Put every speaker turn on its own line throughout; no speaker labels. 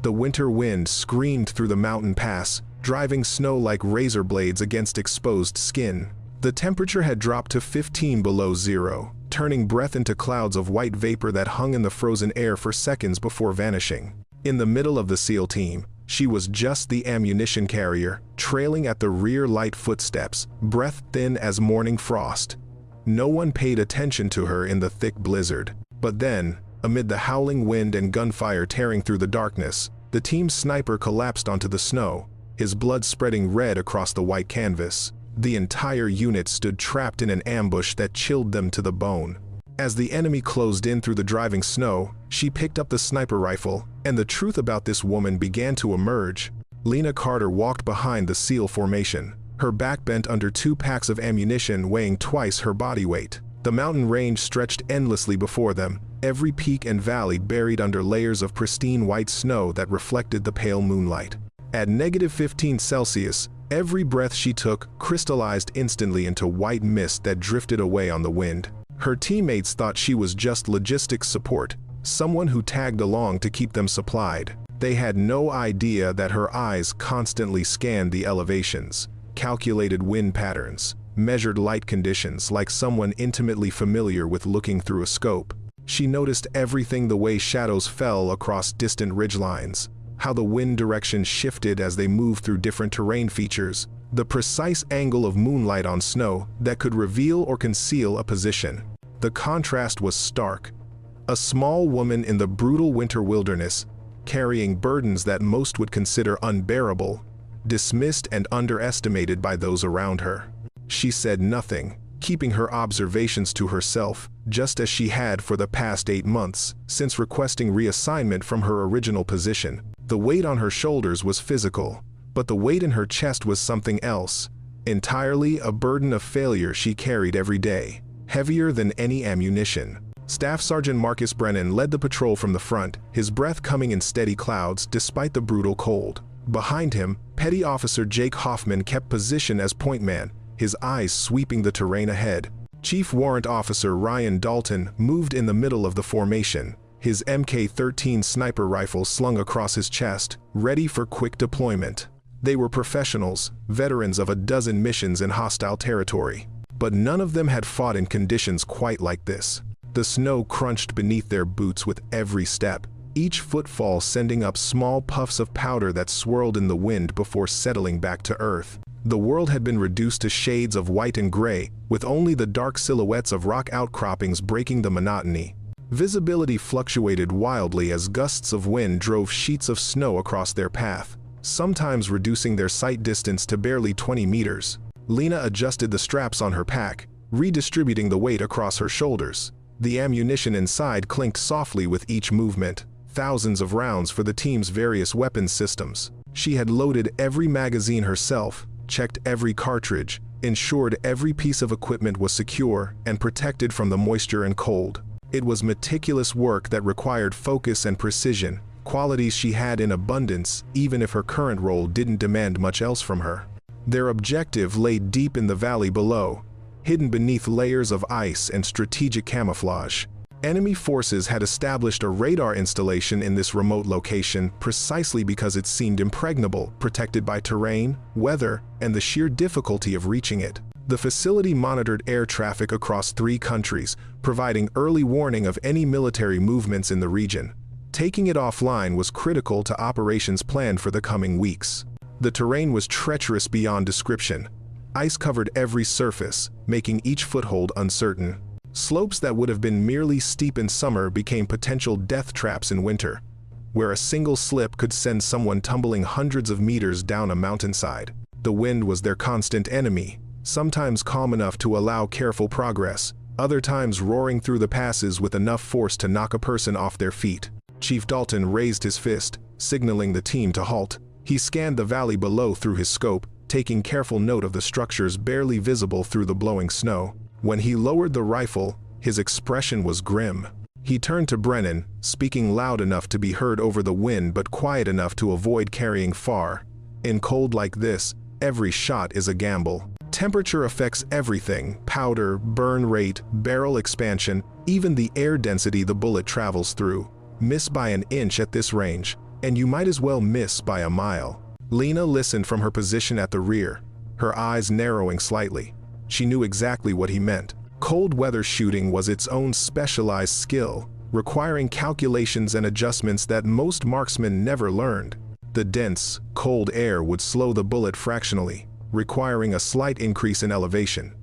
The winter wind screamed through the mountain pass, driving snow like razor blades against exposed skin. The temperature had dropped to 15 below zero, turning breath into clouds of white vapor that hung in the frozen air for seconds before vanishing. In the middle of the SEAL team, she was just the ammunition carrier, trailing at the rear light footsteps, breath thin as morning frost. No one paid attention to her in the thick blizzard. But then, amid the howling wind and gunfire tearing through the darkness, the team's sniper collapsed onto the snow, his blood spreading red across the white canvas. The entire unit stood trapped in an ambush that chilled them to the bone. As the enemy closed in through the driving snow, she picked up the sniper rifle, and the truth about this woman began to emerge. Lena Carter walked behind the SEAL formation, her back bent under 2 packs of ammunition weighing twice her body weight. The mountain range stretched endlessly before them, every peak and valley buried under layers of pristine white snow that reflected the pale moonlight. At -15 Celsius, every breath she took crystallized instantly into white mist that drifted away on the wind. Her teammates thought she was just logistics support, someone who tagged along to keep them supplied. They had no idea that her eyes constantly scanned the elevations, calculated wind patterns, measured light conditions like someone intimately familiar with looking through a scope. She noticed everything: the way shadows fell across distant ridgelines, how the wind direction shifted as they moved through different terrain features, the precise angle of moonlight on snow that could reveal or conceal a position. The contrast was stark. A small woman in the brutal winter wilderness, carrying burdens that most would consider unbearable, dismissed and underestimated by those around her. She said nothing, keeping her observations to herself, just as she had for the past 8 months, since requesting reassignment from her original position. The weight on her shoulders was physical, but the weight in her chest was something else, entirely a burden of failure she carried every day, heavier than any ammunition. Staff Sergeant Marcus Brennan led the patrol from the front, his breath coming in steady clouds despite the brutal cold. Behind him, Petty Officer Jake Hoffman kept position as point man, his eyes sweeping the terrain ahead. Chief Warrant Officer Ryan Dalton moved in the middle of the formation, his MK-13 sniper rifle slung across his chest, ready for quick deployment. They were professionals, veterans of a dozen missions in hostile territory. But none of them had fought in conditions quite like this. The snow crunched beneath their boots with every step, each footfall sending up small puffs of powder that swirled in the wind before settling back to earth. The world had been reduced to shades of white and gray, with only the dark silhouettes of rock outcroppings breaking the monotony. Visibility fluctuated wildly as gusts of wind drove sheets of snow across their path, sometimes reducing their sight distance to barely 20 meters. Lena adjusted the straps on her pack, redistributing the weight across her shoulders. The ammunition inside clinked softly with each movement, thousands of rounds for the team's various weapons systems. She had loaded every magazine herself, checked every cartridge, ensured every piece of equipment was secure and protected from the moisture and cold. It was meticulous work that required focus and precision, qualities she had in abundance even if her current role didn't demand much else from her. Their objective lay deep in the valley below, hidden beneath layers of ice and strategic camouflage. Enemy forces had established a radar installation in this remote location precisely because it seemed impregnable, protected by terrain, weather, and the sheer difficulty of reaching it. The facility monitored air traffic across 3 countries, providing early warning of any military movements in the region. Taking it offline was critical to operations planned for the coming weeks. The terrain was treacherous beyond description. Ice covered every surface, making each foothold uncertain. Slopes that would have been merely steep in summer became potential death traps in winter, where a single slip could send someone tumbling hundreds of meters down a mountainside. The wind was their constant enemy, sometimes calm enough to allow careful progress, other times roaring through the passes with enough force to knock a person off their feet. Chief Dalton raised his fist, signaling the team to halt. He scanned the valley below through his scope, taking careful note of the structures barely visible through the blowing snow. When he lowered the rifle, his expression was grim. He turned to Brennan, speaking loud enough to be heard over the wind but quiet enough to avoid carrying far. In cold like this, every shot is a gamble. Temperature affects everything: powder, burn rate, barrel expansion, even the air density the bullet travels through. Miss by an inch at this range, and you might as well miss by a mile. Lena listened from her position at the rear, her eyes narrowing slightly. She knew exactly what he meant. Cold weather shooting was its own specialized skill, requiring calculations and adjustments that most marksmen never learned. The dense, cold air would slow the bullet fractionally, requiring a slight increase in elevation.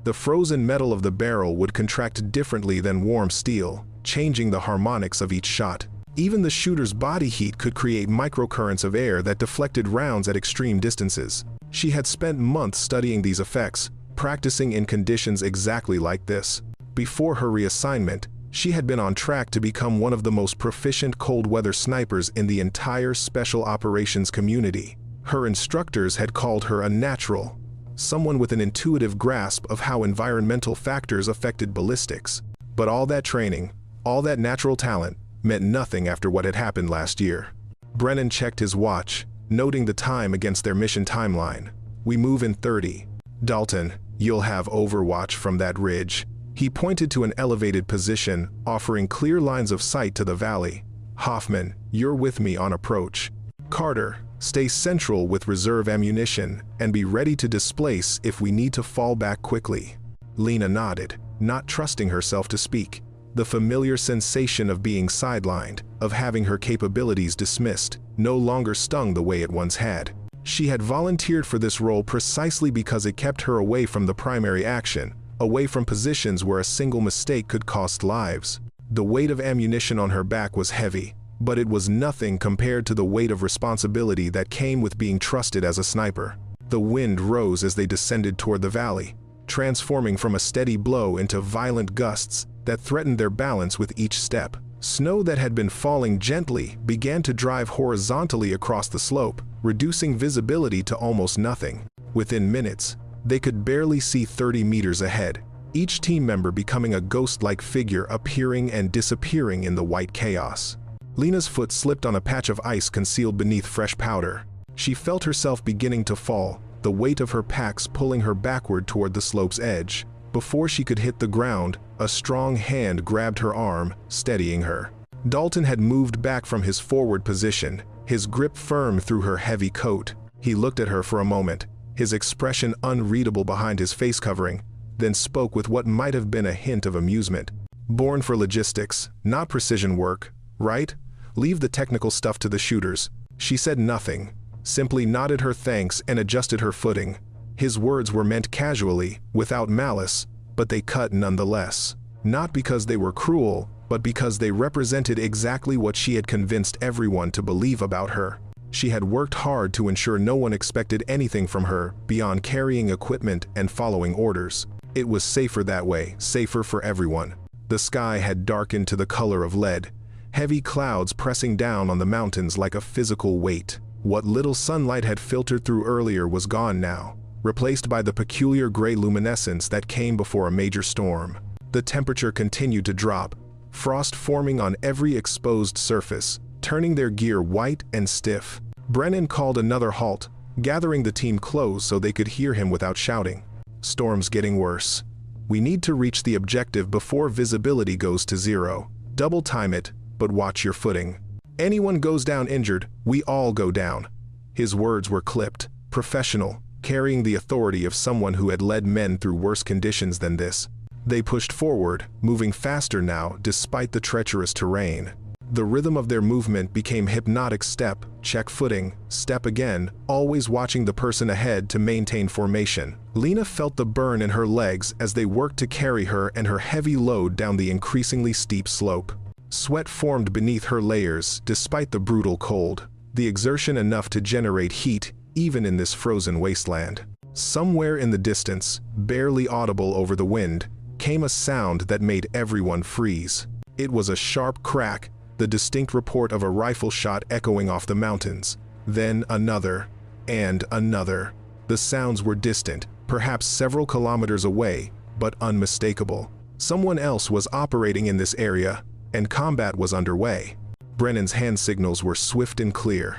The frozen metal of the barrel would contract differently than warm steel, changing the harmonics of each shot. Even the shooter's body heat could create microcurrents of air that deflected rounds at extreme distances. She had spent months studying these effects, practicing in conditions exactly like this. Before her reassignment, she had been on track to become one of the most proficient cold-weather snipers in the entire special operations community. Her instructors had called her a natural, someone with an intuitive grasp of how environmental factors affected ballistics. But all that training, all that natural talent, meant nothing after what had happened last year. Brennan checked his watch, noting the time against their mission timeline. "We move in 30. Dalton, you'll have overwatch from that ridge." He pointed to an elevated position, offering clear lines of sight to the valley. "Hoffman, you're with me on approach. Carter, stay central with reserve ammunition, and be ready to displace if we need to fall back quickly." Lena nodded, not trusting herself to speak. The familiar sensation of being sidelined, of having her capabilities dismissed, no longer stung the way it once had. She had volunteered for this role precisely because it kept her away from the primary action, away from positions where a single mistake could cost lives. The weight of ammunition on her back was heavy, but it was nothing compared to the weight of responsibility that came with being trusted as a sniper. The wind rose as they descended toward the valley, transforming from a steady blow into violent gusts that threatened their balance with each step. Snow that had been falling gently began to drive horizontally across the slope, reducing visibility to almost nothing. Within minutes, they could barely see 30 meters ahead, each team member becoming a ghost-like figure appearing and disappearing in the white chaos. Lena's foot slipped on a patch of ice concealed beneath fresh powder. She felt herself beginning to fall, the weight of her packs pulling her backward toward the slope's edge. Before she could hit the ground, a strong hand grabbed her arm, steadying her. Dalton had moved back from his forward position, his grip firm through her heavy coat. He looked at her for a moment, his expression unreadable behind his face covering, then spoke with what might have been a hint of amusement. "Born for logistics, not precision work, right? Leave the technical stuff to the shooters." She said nothing, simply nodded her thanks and adjusted her footing. His words were meant casually, without malice, but they cut nonetheless. Not because they were cruel, but because they represented exactly what she had convinced everyone to believe about her. She had worked hard to ensure no one expected anything from her beyond carrying equipment and following orders. It was safer that way, safer for everyone. The sky had darkened to the color of lead, heavy clouds pressing down on the mountains like a physical weight. What little sunlight had filtered through earlier was gone now, replaced by the peculiar gray luminescence that came before a major storm. The temperature continued to drop, frost forming on every exposed surface, turning their gear white and stiff. Brennan called another halt, gathering the team close so they could hear him without shouting. "Storm's getting worse. We need to reach the objective before visibility goes to 0. Double time it, but watch your footing. Anyone goes down injured, we all go down." His words were clipped, professional, carrying the authority of someone who had led men through worse conditions than this. They pushed forward, moving faster now despite the treacherous terrain. The rhythm of their movement became hypnotic: step, check footing, step again, always watching the person ahead to maintain formation. Lena felt the burn in her legs as they worked to carry her and her heavy load down the increasingly steep slope. Sweat formed beneath her layers despite the brutal cold, the exertion enough to generate heat even in this frozen wasteland. Somewhere in the distance, barely audible over the wind, came a sound that made everyone freeze. It was a sharp crack, the distinct report of a rifle shot echoing off the mountains. Then another, and another. The sounds were distant, perhaps several kilometers away, but unmistakable. Someone else was operating in this area, and combat was underway. Brennan's hand signals were swift and clear.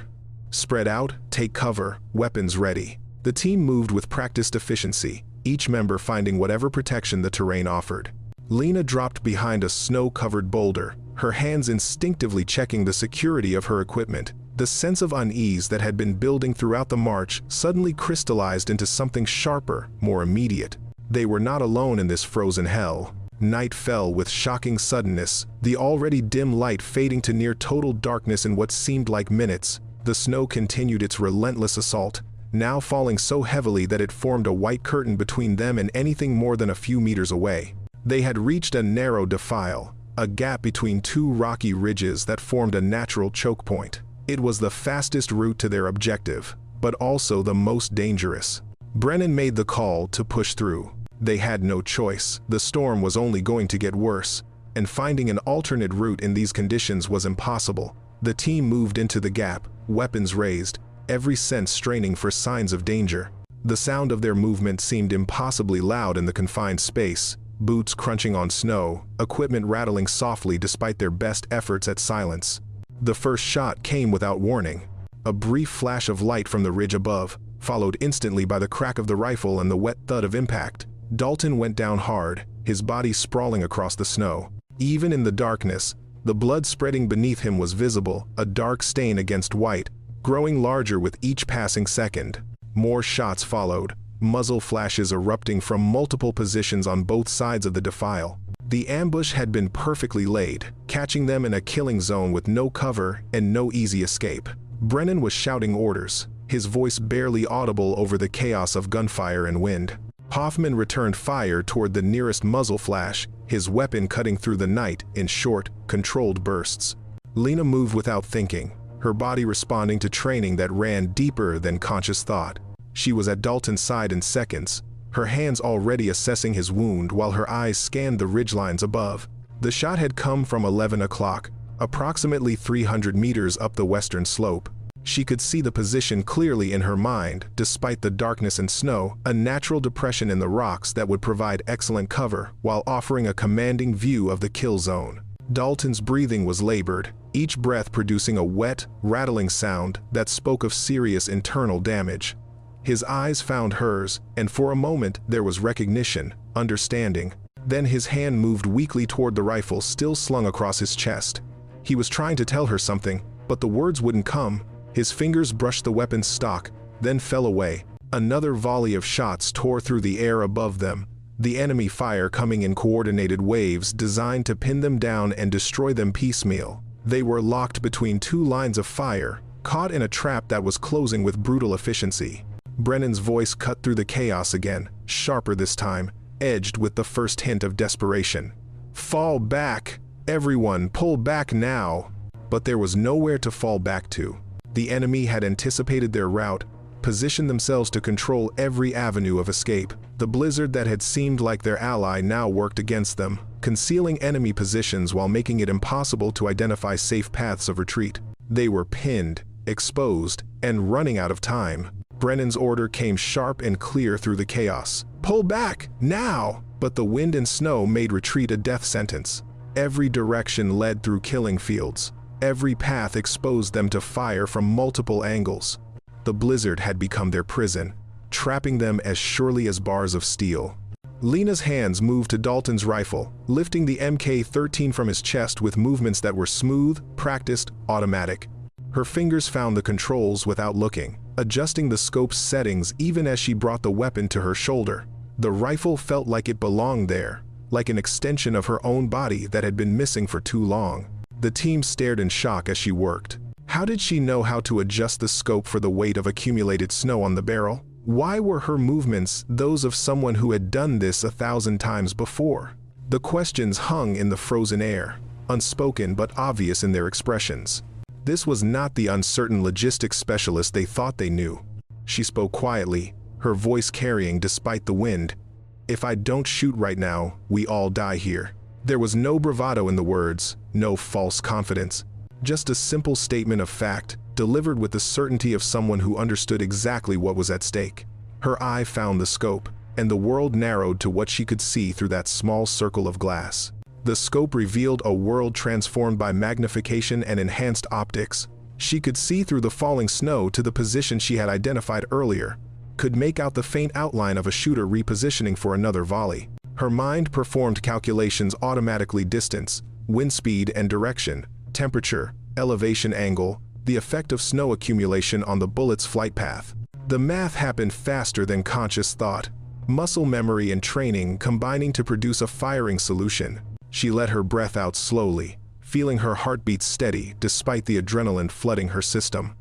Spread out, take cover, weapons ready. The team moved with practiced efficiency, each member finding whatever protection the terrain offered. Lena dropped behind a snow-covered boulder, her hands instinctively checking the security of her equipment. The sense of unease that had been building throughout the march suddenly crystallized into something sharper, more immediate. They were not alone in this frozen hell. Night fell with shocking suddenness, the already dim light fading to near total darkness in what seemed like minutes. The snow continued its relentless assault, now falling so heavily that it formed a white curtain between them and anything more than a few meters away. They had reached a narrow defile, a gap between two rocky ridges that formed a natural choke point. It was the fastest route to their objective, but also the most dangerous. Brennan made the call to push through. They had no choice. The storm was only going to get worse, and finding an alternate route in these conditions was impossible. The team moved into the gap, weapons raised, every sense straining for signs of danger. The sound of their movement seemed impossibly loud in the confined space, boots crunching on snow, equipment rattling softly despite their best efforts at silence. The first shot came without warning. A brief flash of light from the ridge above, followed instantly by the crack of the rifle and the wet thud of impact. Dalton went down hard, his body sprawling across the snow. Even in the darkness, the blood spreading beneath him was visible, a dark stain against white, growing larger with each passing second. More shots followed, muzzle flashes erupting from multiple positions on both sides of the defile. The ambush had been perfectly laid, catching them in a killing zone with no cover and no easy escape. Brennan was shouting orders, his voice barely audible over the chaos of gunfire and wind. Hoffman returned fire toward the nearest muzzle flash, his weapon cutting through the night in short, controlled bursts. Lena moved without thinking, her body responding to training that ran deeper than conscious thought. She was at Dalton's side in seconds, her hands already assessing his wound while her eyes scanned the ridgelines above. The shot had come from 11 o'clock, approximately 300 meters up the western slope. She could see the position clearly in her mind, despite the darkness and snow, a natural depression in the rocks that would provide excellent cover while offering a commanding view of the kill zone. Dalton's breathing was labored, each breath producing a wet, rattling sound that spoke of serious internal damage. His eyes found hers, and for a moment there was recognition, understanding. Then his hand moved weakly toward the rifle still slung across his chest. He was trying to tell her something, but the words wouldn't come. His fingers brushed the weapon's stock, then fell away. Another volley of shots tore through the air above them, the enemy fire coming in coordinated waves designed to pin them down and destroy them piecemeal. They were locked between two lines of fire, caught in a trap that was closing with brutal efficiency. Brennan's voice cut through the chaos again, sharper this time, edged with the first hint of desperation. "Fall back! Everyone, pull back now!" But there was nowhere to fall back to. The enemy had anticipated their route, positioned themselves to control every avenue of escape. The blizzard that had seemed like their ally now worked against them, concealing enemy positions while making it impossible to identify safe paths of retreat. They were pinned, exposed, and running out of time. Brennan's order came sharp and clear through the chaos. "Pull back, now!" But the wind and snow made retreat a death sentence. Every direction led through killing fields. Every path exposed them to fire from multiple angles. The blizzard had become their prison, trapping them as surely as bars of steel. Lena's hands moved to Dalton's rifle, lifting the MK-13 from his chest with movements that were smooth, practiced, automatic. Her fingers found the controls without looking, adjusting the scope's settings even as she brought the weapon to her shoulder. The rifle felt like it belonged there, like an extension of her own body that had been missing for too long. The team stared in shock as she worked. How did she know how to adjust the scope for the weight of accumulated snow on the barrel? Why were her movements those of someone who had done this 1,000 times before? The questions hung in the frozen air, unspoken but obvious in their expressions. This was not the uncertain logistics specialist they thought they knew. She spoke quietly, her voice carrying despite the wind. "If I don't shoot right now, we all die here." There was no bravado in the words, no false confidence. Just a simple statement of fact, delivered with the certainty of someone who understood exactly what was at stake. Her eye found the scope, and the world narrowed to what she could see through that small circle of glass. The scope revealed a world transformed by magnification and enhanced optics. She could see through the falling snow to the position she had identified earlier, could make out the faint outline of a shooter repositioning for another volley. Her mind performed calculations automatically distance, wind speed and direction, temperature, elevation angle, the effect of snow accumulation on the bullet's flight path. The math happened faster than conscious thought, muscle memory and training combining to produce a firing solution. She let her breath out slowly, feeling her heartbeat steady despite the adrenaline flooding her system.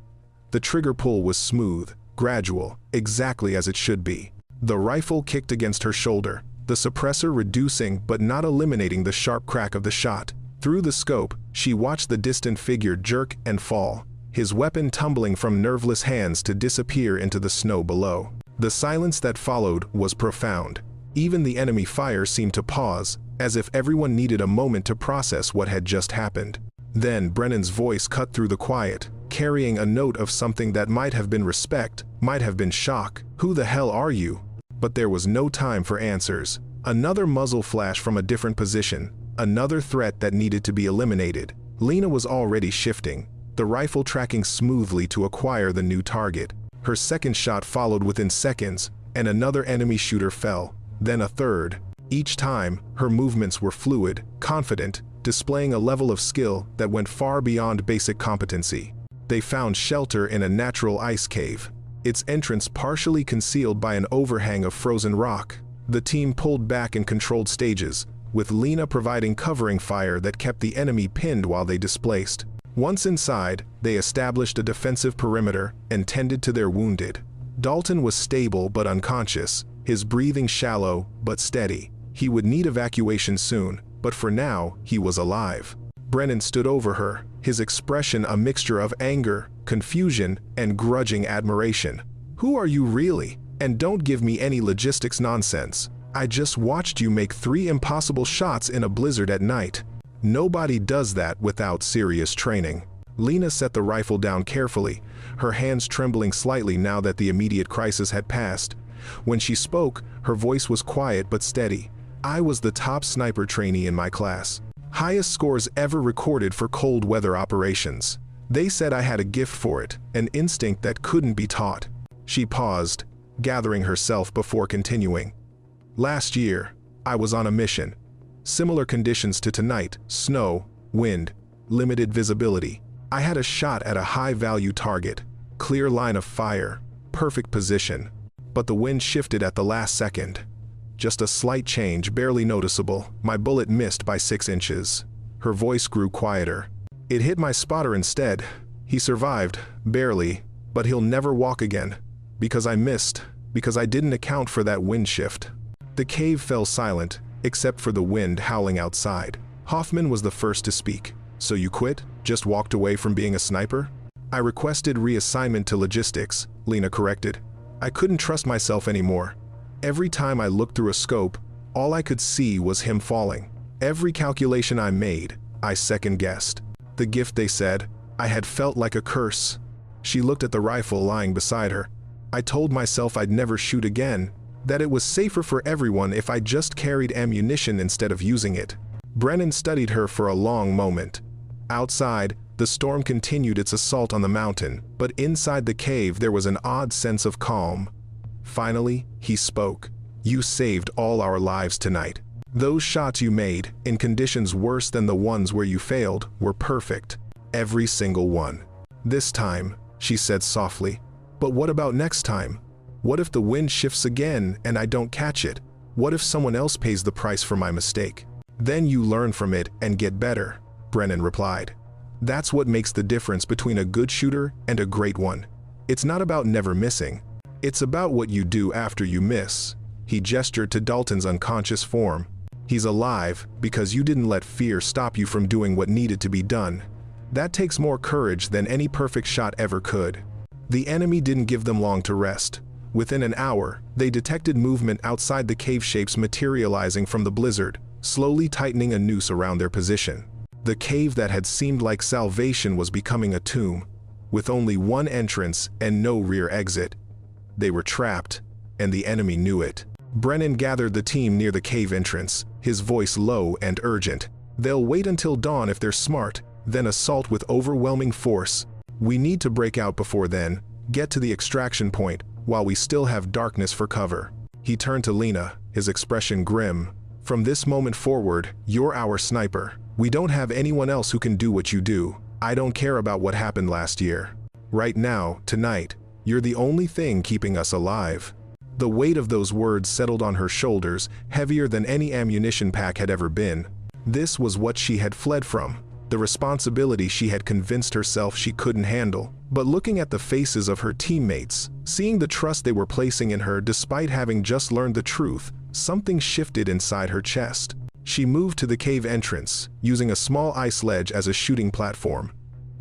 The trigger pull was smooth, gradual, exactly as it should be. The rifle kicked against her shoulder, the suppressor reducing but not eliminating the sharp crack of the shot. Through the scope, she watched the distant figure jerk and fall, his weapon tumbling from nerveless hands to disappear into the snow below. The silence that followed was profound. Even the enemy fire seemed to pause, as if everyone needed a moment to process what had just happened. Then Brennan's voice cut through the quiet, carrying a note of something that might have been respect, might have been shock. "Who the hell are you?" But there was no time for answers. Another muzzle flash from a different position, another threat that needed to be eliminated. Lena was already shifting, the rifle tracking smoothly to acquire the new target. Her second shot followed within seconds, and another enemy shooter fell, then a third. Each time, her movements were fluid, confident, displaying a level of skill that went far beyond basic competency. They found shelter in a natural ice cave, its entrance partially concealed by an overhang of frozen rock. The team pulled back in controlled stages, with Lena providing covering fire that kept the enemy pinned while they displaced. Once inside, they established a defensive perimeter and tended to their wounded. Dalton was stable but unconscious, his breathing shallow but steady. He would need evacuation soon, but for now, he was alive. Brennan stood over her, his expression a mixture of anger, confusion, and grudging admiration. "Who are you really? And don't give me any logistics nonsense. I just watched you make 3 impossible shots in a blizzard at night. Nobody does that without serious training." Lena set the rifle down carefully, her hands trembling slightly now that the immediate crisis had passed. When she spoke, her voice was quiet but steady. "I was the top sniper trainee in my class. Highest scores ever recorded for cold weather operations. They said I had a gift for it, an instinct that couldn't be taught." She paused, gathering herself before continuing. "Last year, I was on a mission. Similar conditions to tonight, snow, wind, limited visibility. I had a shot at a high-value target, clear line of fire, perfect position. But the wind shifted at the last second. Just a slight change, barely noticeable. My bullet missed by 6 inches. Her voice grew quieter. "It hit my spotter instead. He survived, barely, but he'll never walk again. Because I missed, because I didn't account for that wind shift." The cave fell silent, except for the wind howling outside. Hoffman was the first to speak. "So you quit? Just walked away from being a sniper?" "I requested reassignment to logistics," Lena corrected. "I couldn't trust myself anymore. Every time I looked through a scope, all I could see was him falling. Every calculation I made, I second-guessed. The gift, they said, I had felt like a curse." She looked at the rifle lying beside her. "I told myself I'd never shoot again, that it was safer for everyone if I just carried ammunition instead of using it." Brennan studied her for a long moment. Outside, the storm continued its assault on the mountain, but inside the cave there was an odd sense of calm. Finally, he spoke. "You saved all our lives tonight. Those shots you made, in conditions worse than the ones where you failed, were perfect. Every single one. This time," she said softly. "But what about next time? What if the wind shifts again and I don't catch it? What if someone else pays the price for my mistake?" "Then you learn from it and get better," Brennan replied. "That's what makes the difference between a good shooter and a great one. It's not about never missing. It's about what you do after you miss." He gestured to Dalton's unconscious form. "He's alive because you didn't let fear stop you from doing what needed to be done. That takes more courage than any perfect shot ever could." The enemy didn't give them long to rest. Within an hour, they detected movement outside the cave shapes materializing from the blizzard, slowly tightening a noose around their position. The cave that had seemed like salvation was becoming a tomb, with only one entrance and no rear exit. They were trapped, and the enemy knew it. Brennan gathered the team near the cave entrance, his voice low and urgent. "They'll wait until dawn if they're smart, then assault with overwhelming force. We need to break out before then, get to the extraction point, while we still have darkness for cover." He turned to Lena, his expression grim. "From this moment forward, you're our sniper. We don't have anyone else who can do what you do. I don't care about what happened last year. Right now, tonight, you're the only thing keeping us alive." The weight of those words settled on her shoulders, heavier than any ammunition pack had ever been. This was what she had fled from, the responsibility she had convinced herself she couldn't handle. But looking at the faces of her teammates, seeing the trust they were placing in her despite having just learned the truth, something shifted inside her chest. She moved to the cave entrance, using a small ice ledge as a shooting platform.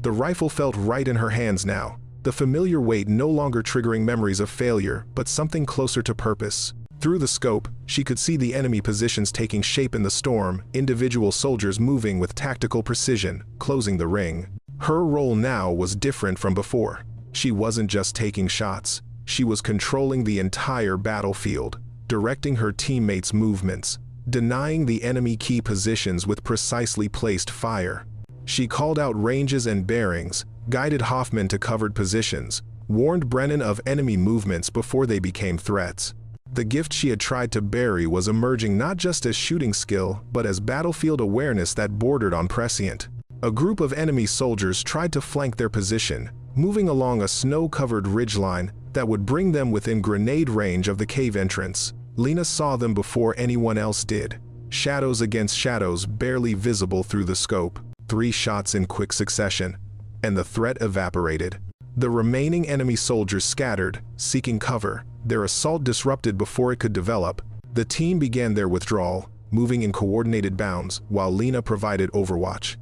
The rifle felt right in her hands now, the familiar weight no longer triggering memories of failure, but something closer to purpose. Through the scope, she could see the enemy positions taking shape in the storm, individual soldiers moving with tactical precision, closing the ring. Her role now was different from before. She wasn't just taking shots, she was controlling the entire battlefield, directing her teammates' movements, denying the enemy key positions with precisely placed fire. She called out ranges and bearings, guided Hoffman to covered positions, warned Brennan of enemy movements before they became threats. The gift she had tried to bury was emerging not just as shooting skill, but as battlefield awareness that bordered on prescient. A group of enemy soldiers tried to flank their position, moving along a snow-covered ridgeline that would bring them within grenade range of the cave entrance. Lena saw them before anyone else did. Shadows against shadows barely visible through the scope. 3 shots in quick succession, and the threat evaporated. The remaining enemy soldiers scattered, seeking cover, their assault disrupted before it could develop. The team began their withdrawal, moving in coordinated bounds, while Lena provided overwatch.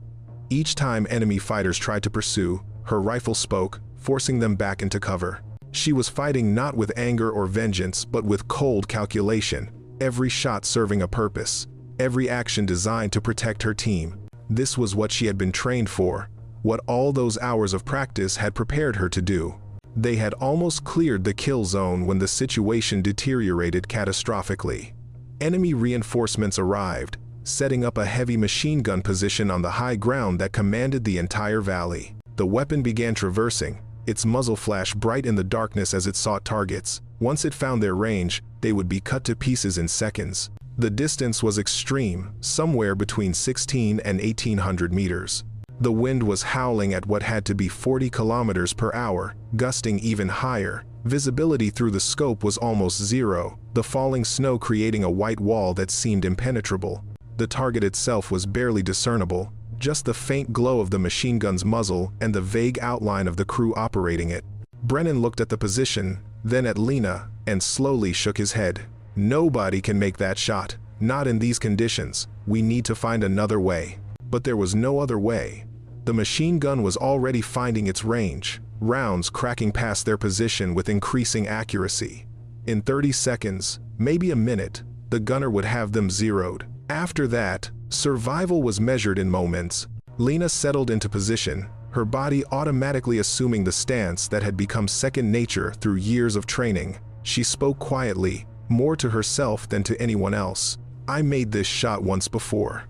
Each time enemy fighters tried to pursue, her rifle spoke, forcing them back into cover. She was fighting not with anger or vengeance, but with cold calculation, every shot serving a purpose, every action designed to protect her team. This was what she had been trained for, what all those hours of practice had prepared her to do. They had almost cleared the kill zone when the situation deteriorated catastrophically. Enemy reinforcements arrived, setting up a heavy machine gun position on the high ground that commanded the entire valley. The weapon began traversing, its muzzle flashed bright in the darkness as it sought targets. Once it found their range, they would be cut to pieces in seconds. The distance was extreme, somewhere between 16 and 1800 meters. The wind was howling at what had to be 40 kilometers per hour, gusting even higher. Visibility through the scope was almost zero, the falling snow creating a white wall that seemed impenetrable. The target itself was barely discernible, just the faint glow of the machine gun's muzzle and the vague outline of the crew operating it. Brennan looked at the position, then at Lena, and slowly shook his head. "Nobody can make that shot, not in these conditions. We need to find another way." But there was no other way. The machine gun was already finding its range, rounds cracking past their position with increasing accuracy. In 30 seconds, maybe a minute, the gunner would have them zeroed. After that, survival was measured in moments. Lena settled into position, her body automatically assuming the stance that had become second nature through years of training. She spoke quietly, more to herself than to anyone else. "I made this shot once before.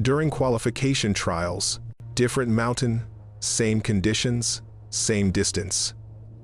During qualification trials, different mountain, same conditions, same distance."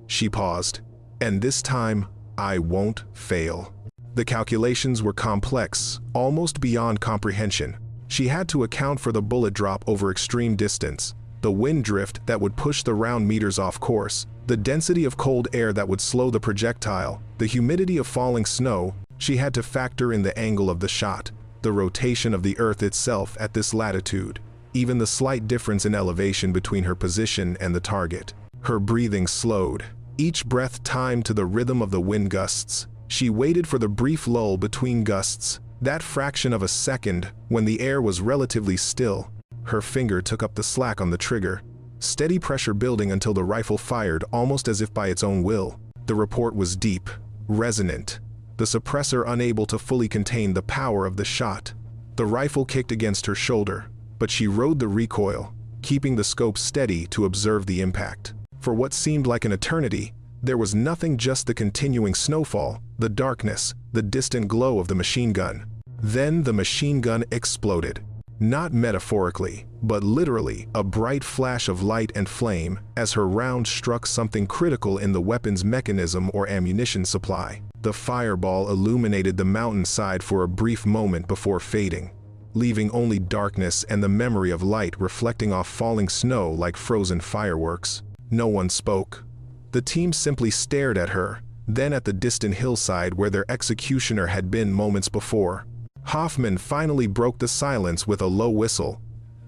She paused. "And this time, I won't fail." The calculations were complex, almost beyond comprehension. She had to account for the bullet drop over extreme distance, the wind drift that would push the round meters off course, the density of cold air that would slow the projectile, the humidity of falling snow. She had to factor in the angle of the shot, the rotation of the earth itself at this latitude, even the slight difference in elevation between her position and the target. Her breathing slowed, each breath timed to the rhythm of the wind gusts. She waited for the brief lull between gusts, that fraction of a second when the air was relatively still. Her finger took up the slack on the trigger, steady pressure building until the rifle fired almost as if by its own will. The report was deep, resonant, the suppressor unable to fully contain the power of the shot. The rifle kicked against her shoulder, but she rode the recoil, keeping the scope steady to observe the impact. For what seemed like an eternity, there was nothing, just the continuing snowfall, the darkness, the distant glow of the machine gun. Then the machine gun exploded. Not metaphorically, but literally, a bright flash of light and flame as her round struck something critical in the weapon's mechanism or ammunition supply. The fireball illuminated the mountainside for a brief moment before fading. leaving only darkness and the memory of light reflecting off falling snow like frozen fireworks. No one spoke. The team simply stared at her, then at the distant hillside where their executioner had been moments before. Hoffman finally broke the silence with a low whistle.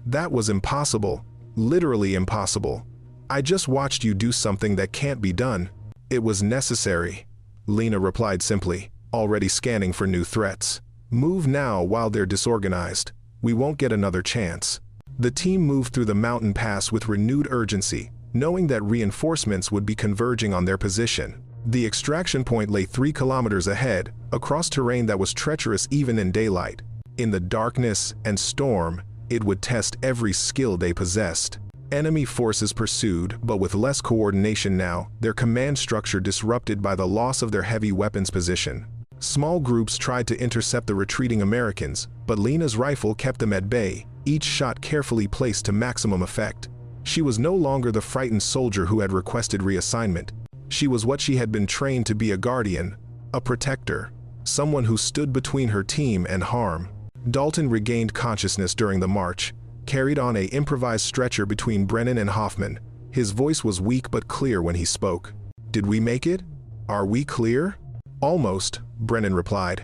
"That was impossible. Literally impossible. I just watched you do something that can't be done." "It was necessary," Lena replied simply, already scanning for new threats. "Move now while they're disorganized. We won't get another chance." The team moved through the mountain pass with renewed urgency, knowing that reinforcements would be converging on their position. The extraction point lay 3 kilometers ahead, across terrain that was treacherous even in daylight. In the darkness and storm, it would test every skill they possessed. Enemy forces pursued, but with less coordination now, their command structure disrupted by the loss of their heavy weapons position. Small groups tried to intercept the retreating Americans, but Lena's rifle kept them at bay, each shot carefully placed to maximum effect. She was no longer the frightened soldier who had requested reassignment. She was what she had been trained to be: a guardian, a protector, someone who stood between her team and harm. Dalton regained consciousness during the march, carried on an improvised stretcher between Brennan and Hoffman. His voice was weak but clear when he spoke. "Did we make it? Are we clear?" "Almost," Brennan replied.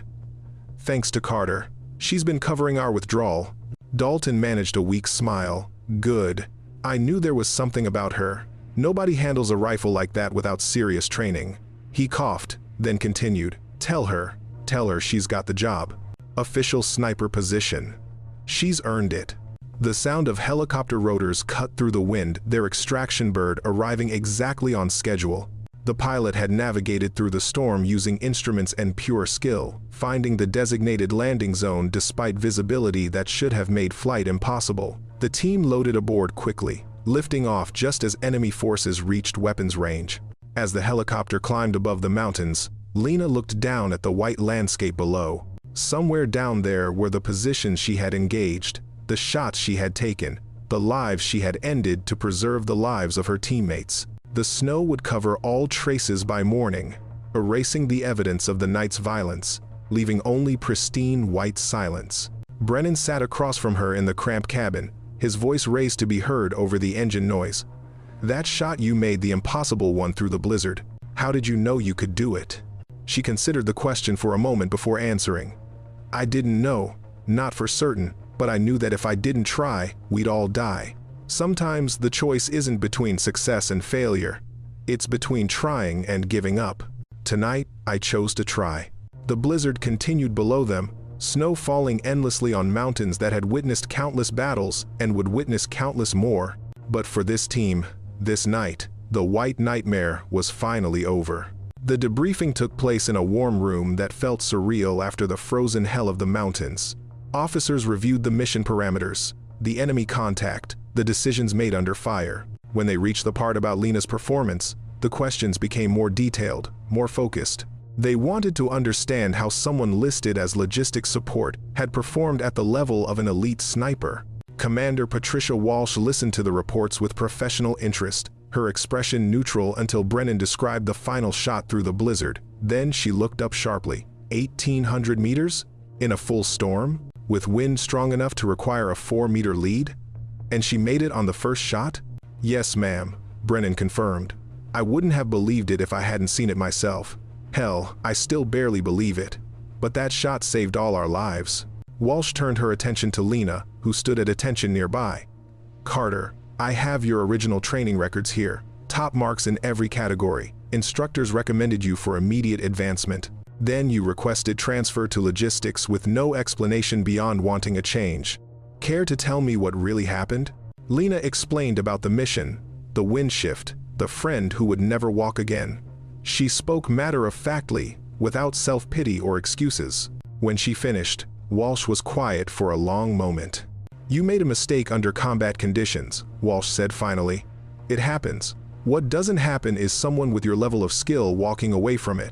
"Thanks to Carter. She's been covering our withdrawal." Dalton managed a weak smile. "Good. I knew there was something about her. Nobody handles a rifle like that without serious training." He coughed, then continued. Tell her she's got the job. Official sniper position. She's earned it." The sound of helicopter rotors cut through the wind, their extraction bird arriving exactly on schedule. The pilot had navigated through the storm using instruments and pure skill, finding the designated landing zone despite visibility that should have made flight impossible. The team loaded aboard quickly, lifting off just as enemy forces reached weapons range. As the helicopter climbed above the mountains, Lena looked down at the white landscape below. Somewhere down there were the positions she had engaged, the shots she had taken, the lives she had ended to preserve the lives of her teammates. The snow would cover all traces by morning, erasing the evidence of the night's violence, leaving only pristine white silence. Brennan sat across from her in the cramped cabin, his voice raised to be heard over the engine noise. "That shot you made, the impossible one through the blizzard. How did you know you could do it?" She considered the question for a moment before answering. "I didn't know, not for certain, but I knew that if I didn't try, we'd all die. Sometimes the choice isn't between success and failure. It's between trying and giving up. Tonight, I chose to try." The blizzard continued below them, snow falling endlessly on mountains that had witnessed countless battles and would witness countless more. But for this team, this night, the white nightmare was finally over. The debriefing took place in a warm room that felt surreal after the frozen hell of the mountains. Officers reviewed the mission parameters, the enemy contact, the decisions made under fire. When they reached the part about Lena's performance, the questions became more detailed, more focused. They wanted to understand how someone listed as logistics support had performed at the level of an elite sniper. Commander Patricia Walsh listened to the reports with professional interest, her expression neutral until Brennan described the final shot through the blizzard. Then she looked up sharply. 1,800 meters? In a full storm? With wind strong enough to require a 4-meter lead? And she made it on the first shot? "Yes, ma'am," Brennan confirmed. "I wouldn't have believed it if I hadn't seen it myself. Hell, I still barely believe it. But that shot saved all our lives." Walsh turned her attention to Lena, who stood at attention nearby. "Carter, I have your original training records here. Top marks in every category. Instructors recommended you for immediate advancement. Then you requested transfer to logistics with no explanation beyond wanting a change. Care to tell me what really happened?" Lena explained about the mission, the wind shift, the friend who would never walk again. She spoke matter-of-factly, without self-pity or excuses. When she finished, Walsh was quiet for a long moment. "You made a mistake under combat conditions," Walsh said finally. "It happens. What doesn't happen is someone with your level of skill walking away from it.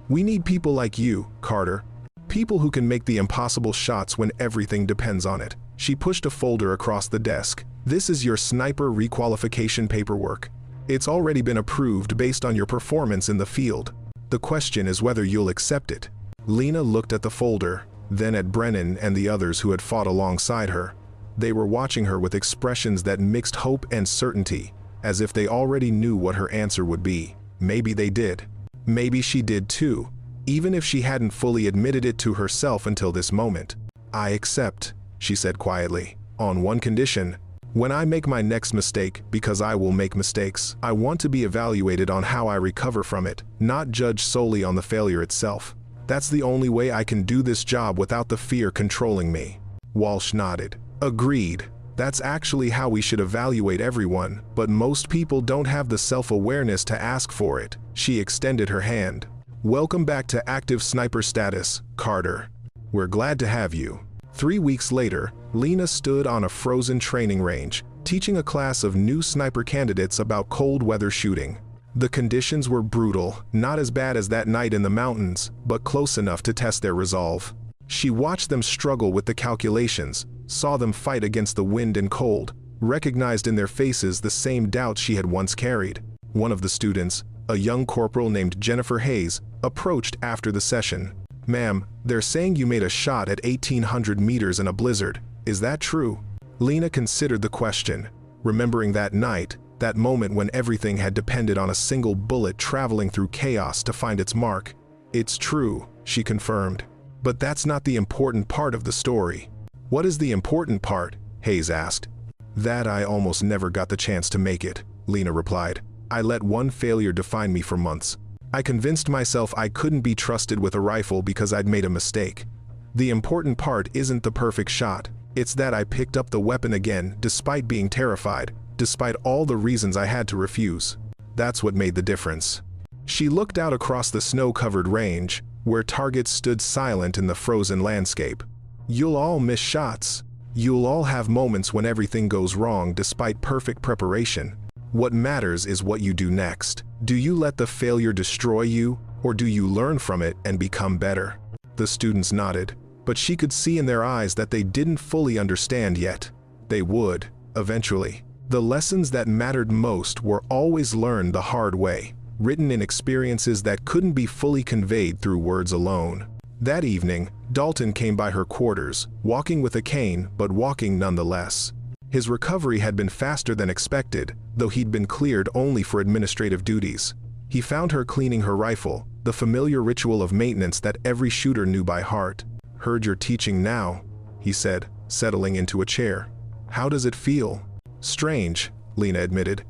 We need people like you, Carter. People who can make the impossible shots when everything depends on it." She pushed a folder across the desk. "This is your sniper requalification paperwork. It's already been approved based on your performance in the field. The question is whether you'll accept it." Lena looked at the folder. then at Brennan and the others who had fought alongside her. They were watching her with expressions that mixed hope and certainty, as if they already knew what her answer would be. Maybe they did. Maybe she did too, even if she hadn't fully admitted it to herself until this moment. "I accept," she said quietly, "on one condition. When I make my next mistake, because I will make mistakes, I want to be evaluated on how I recover from it, not judged solely on the failure itself. That's the only way I can do this job without the fear controlling me." Walsh nodded. "Agreed. That's actually how we should evaluate everyone, but most people don't have the self-awareness to ask for it." She extended her hand. "Welcome back to active sniper status, Carter. We're glad to have you." 3 weeks later, Lena stood on a frozen training range, teaching a class of new sniper candidates about cold weather shooting. The conditions were brutal, not as bad as that night in the mountains, but close enough to test their resolve. She watched them struggle with the calculations, saw them fight against the wind and cold, recognized in their faces the same doubts she had once carried. One of the students, a young corporal named Jennifer Hayes, approached after the session. "Ma'am, they're saying you made a shot at 1,800 meters in a blizzard. Is that true?" Lena considered the question, remembering that night, that moment when everything had depended on a single bullet traveling through chaos to find its mark. "It's true," she confirmed. "But that's not the important part of the story." "What is the important part?" Hayes asked. "That I almost never got the chance to make it," Lena replied. "I let one failure define me for months. I convinced myself I couldn't be trusted with a rifle because I'd made a mistake. The important part isn't the perfect shot. It's that I picked up the weapon again despite being terrified, despite all the reasons I had to refuse. That's what made the difference." She looked out across the snow-covered range, where targets stood silent in the frozen landscape. "You'll all miss shots. You'll all have moments when everything goes wrong despite perfect preparation. What matters is what you do next. Do you let the failure destroy you, or do you learn from it and become better?" The students nodded, but she could see in their eyes that they didn't fully understand yet. They would, eventually. The lessons that mattered most were always learned the hard way, written in experiences that couldn't be fully conveyed through words alone. That evening, Dalton came by her quarters, walking with a cane, but walking nonetheless. His recovery had been faster than expected, though he'd been cleared only for administrative duties. He found her cleaning her rifle, the familiar ritual of maintenance that every shooter knew by heart. "Heard you're teaching now," he said, settling into a chair. "How does it feel?" "Strange," Lena admitted.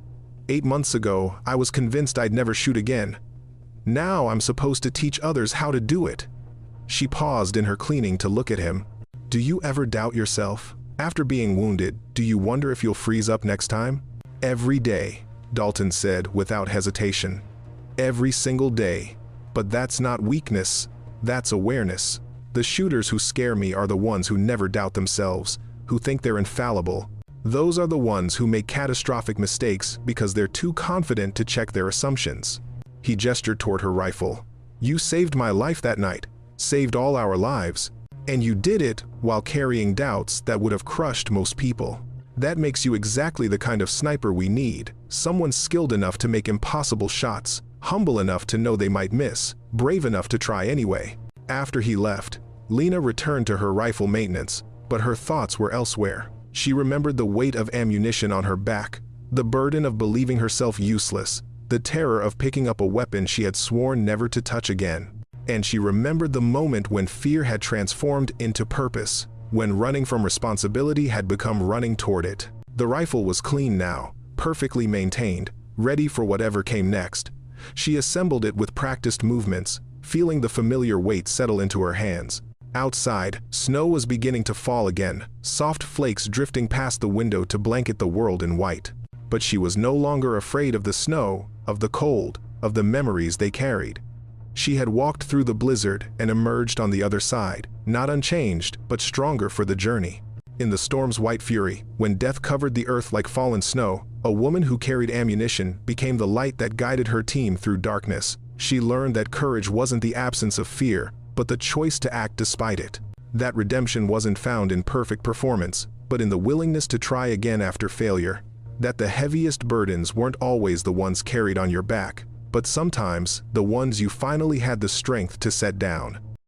8 months ago, I was convinced I'd never shoot again. Now I'm supposed to teach others how to do it." She paused in her cleaning to look at him. "Do you ever doubt yourself? After being wounded, do you wonder if you'll freeze up next time?" "Every day," Dalton said without hesitation. "Every single day. But that's not weakness, that's awareness. The shooters who scare me are the ones who never doubt themselves, who think they're infallible. Those are the ones who make catastrophic mistakes because they're too confident to check their assumptions." He gestured toward her rifle. "You saved my life that night, saved all our lives. And you did it while carrying doubts that would have crushed most people. That makes you exactly the kind of sniper we need, someone skilled enough to make impossible shots, humble enough to know they might miss, brave enough to try anyway." After he left, Lena returned to her rifle maintenance, but her thoughts were elsewhere. She remembered the weight of ammunition on her back, the burden of believing herself useless, the terror of picking up a weapon she had sworn never to touch again. And she remembered the moment when fear had transformed into purpose, when running from responsibility had become running toward it. The rifle was clean now, perfectly maintained, ready for whatever came next. She assembled it with practiced movements, feeling the familiar weight settle into her hands. Outside, snow was beginning to fall again, soft flakes drifting past the window to blanket the world in white. But she was no longer afraid of the snow, of the cold, of the memories they carried. She had walked through the blizzard and emerged on the other side, not unchanged, but stronger for the journey. In the storm's white fury, when death covered the earth like fallen snow, a woman who carried ammunition became the light that guided her team through darkness. She learned that courage wasn't the absence of fear, but the choice to act despite it. That redemption wasn't found in perfect performance, but in the willingness to try again after failure. That the heaviest burdens weren't always the ones carried on your back, but sometimes the ones you finally had the strength to set down.